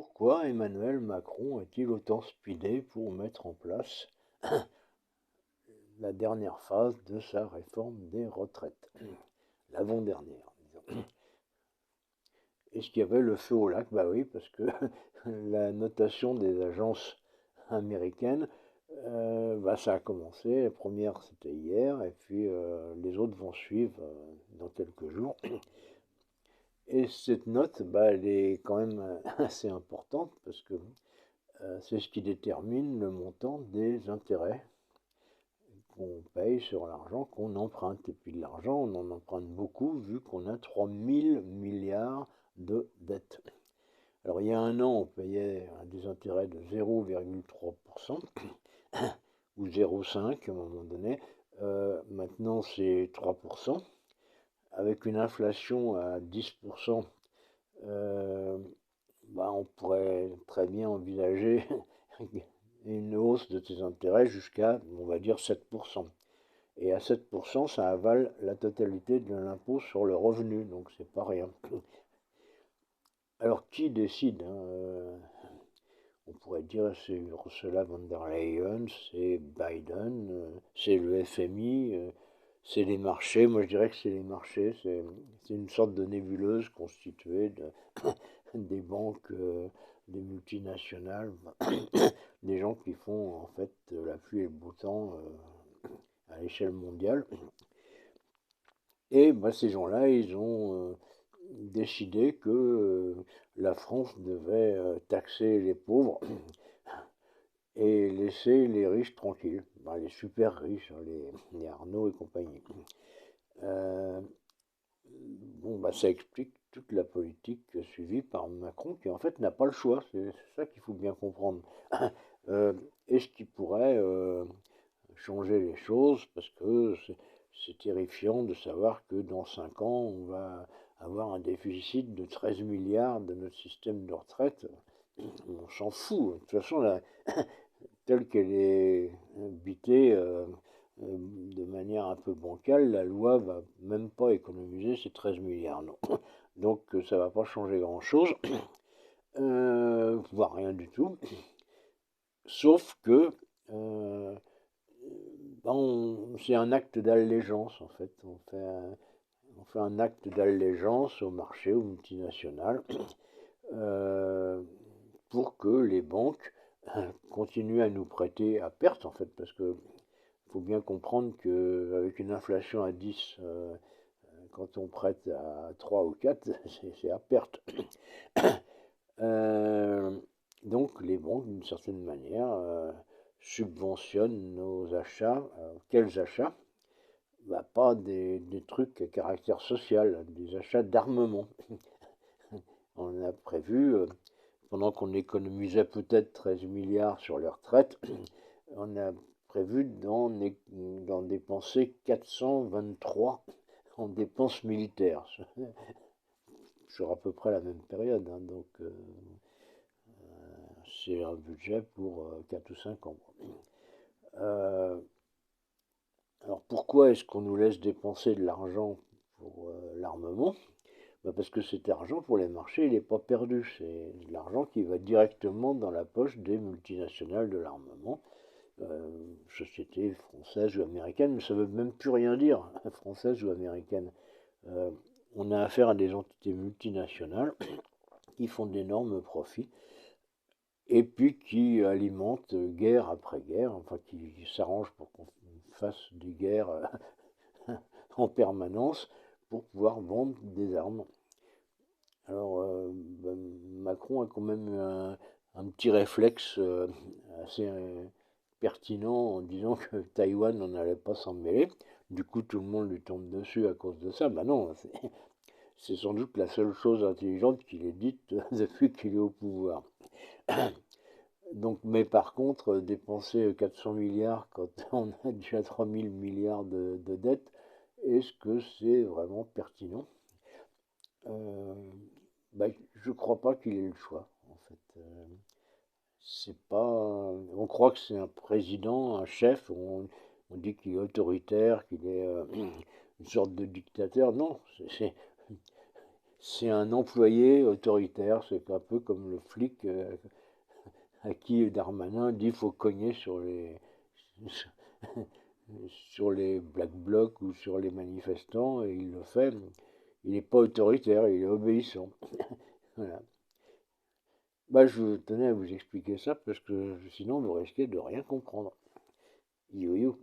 Pourquoi Emmanuel Macron est-il autant speedé pour mettre en place la dernière phase de sa réforme des retraites? L'avant-dernière, disons. Est-ce qu'il y avait le feu au lac? Bah oui, parce que la notation des agences américaines, ça a commencé. La première, c'était hier, et puis les autres vont suivre dans quelques jours. Et cette note, elle est quand même assez importante, parce que c'est ce qui détermine le montant des intérêts qu'on paye sur l'argent qu'on emprunte. Et puis de l'argent, on en emprunte beaucoup vu qu'on a 3000 milliards de dettes. Alors il y a un an, on payait des intérêts de 0,3% ou 0,5% à un moment donné. Maintenant, c'est 3%. Avec une inflation à 10%, on pourrait très bien envisager une hausse de ces intérêts jusqu'à, on va dire, 7%. Et à 7%, ça avale la totalité de l'impôt sur le revenu, donc c'est pas rien. Alors qui décide, on pourrait dire c'est Ursula von der Leyen, c'est Biden, c'est le FMI, c'est les marchés. Moi je dirais que c'est les marchés, c'est une sorte de nébuleuse constituée des banques, des multinationales, des gens qui font en fait la pluie et le beau temps à l'échelle mondiale. Et ces gens-là, ils ont décidé que la France devait taxer les pauvres et laisser les riches tranquilles. Les super riches, les Arnaud et compagnie. Euh, Ça explique toute la politique suivie par Macron, qui en fait n'a pas le choix. C'est ça qu'il faut bien comprendre. Est-ce qu'il pourrait changer les choses? Parce que c'est terrifiant de savoir que dans 5 ans, on va avoir un déficit de 13 milliards de notre système de retraite. On s'en fout. De toute façon, telle qu'elle est bitée de manière un peu bancale, la loi va même pas économiser ces 13 milliards. Non. Donc ça va pas changer grand-chose, voire rien du tout. Sauf que euh, c'est un acte d'allégeance en fait. On fait un acte d'allégeance au marché, aux multinationales, euh, pour que les banques continuent à nous prêter à perte en fait, parce que faut bien comprendre qu'avec une inflation à 10, quand on prête à 3 ou 4, c'est à perte. Euh, donc les banques, d'une certaine manière, subventionnent nos achats. Quels achats? Pas des trucs à caractère social, des achats d'armement. On a prévu, pendant qu'on économisait peut-être 13 milliards sur les retraites, on a prévu d'en dépenser 423 en dépenses militaires sur à peu près la même période. Donc c'est un budget pour 4 ou 5 ans. Euh, alors pourquoi est-ce qu'on nous laisse dépenser de l'argent pour l'armement? Parce que cet argent pour les marchés, il n'est pas perdu. C'est de l'argent qui va directement dans la poche des multinationales de l'armement, sociétés françaises ou américaines, mais ça ne veut même plus rien dire, française ou américaine. Euh, on a affaire à des entités multinationales qui font d'énormes profits et puis qui alimentent guerre après guerre, enfin qui s'arrangent pour qu'on fasse des guerres en permanence pour pouvoir vendre des armes. Alors Macron a quand même eu un petit réflexe assez pertinent en disant que Taïwan n'en allait pas s'en mêler. Du coup, tout le monde lui tombe dessus à cause de ça. Non, c'est sans doute la seule chose intelligente qu'il ait dite depuis qu'il est au pouvoir. Donc, mais par contre, dépenser 400 milliards quand on a déjà 3000 milliards de dettes, est-ce que c'est vraiment pertinent? euh, Je crois pas qu'il ait le choix, en fait. C'est pas. On croit que c'est un président, un chef. On dit qu'il est autoritaire, qu'il est une sorte de dictateur. Non, c'est un employé autoritaire, c'est un peu comme le flic à qui Darmanin dit qu'il faut cogner sur les black blocs ou sur les manifestants, et il le fait. Il n'est pas autoritaire, il est obéissant. Voilà. Bah, je tenais à vous expliquer ça parce que sinon vous risquez de rien comprendre. Yo yo.